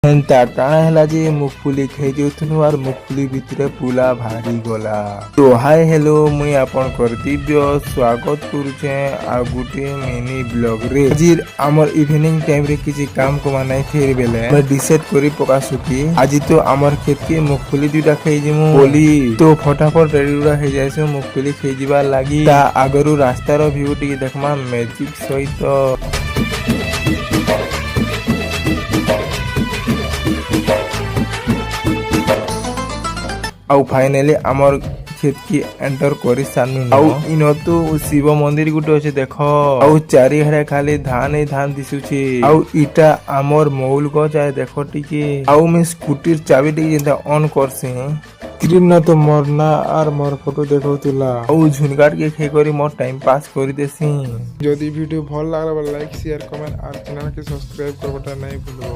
ହେନ୍ତା କାଣା ହେଲା ଯେ ମୁଖଫୁଲି ଖାଇ ଯାଉଥିଲୁ ଆର୍ ମୁଖଫୁଲି ଭିତରେ ପୁଲା ଭାରି ଗଲା। ତ ହାଇ ହେଲୋ ମୁଇଁ ଆପଣଙ୍କର ଦିବ୍ୟ ସ୍ୱାଗତ କରୁଛେ ଆଉ ଗୋଟେ ମିନି ବ୍ଲଗ ରେ। ଆଜି ଆମର ଇଭିନିଂ ଟାଇମ ରେ କିଛି କାମ କମା ନାଇଁ ଥିର ବେଲେ ଆମେ ডিসাইড କରି ପକାସୁ କି ଆଜି ତ ଆମର କ୍ଷେତକେ ମୁଖଫୁଲି ଦୁଇଟା ଖାଇଯିମୁ ବୋଲି। ତ ଫଟାଫଟ ରେଡି ଉଡା ହେଇ ଯାଇଛୁ ମୁଖଫୁଲି ଖାଇଯିବାର ଲାଗି। ତା ଆଗରୁ ରାସ୍ତାର ଭିଉ ଟିକେ ଦେଖମା ମ୍ୟାଜିକ ସହିତ। ଆଉ ଫାଇନାଲି ଆମର खेत की एंटर कर सानू आउ इन तो शिव मंदिर गुटे अच्छे देख आउ चारिहरे खाली धान ही धान दिशुचे आउ इटा आमर मौल गछ आए देख टिके आउ मैं स्कूटी चाबी टिके जेंता ऑन करसे स्क्रीन ना तो मोर ना आर मोर फोटो देखौतुला आउ झुनगाट के खे करी मोर टाइम पास कर देसी। जदि वीडियो भल लागला like share comment our channel के सब्सक्राइब करबटा नहीं भूलबो।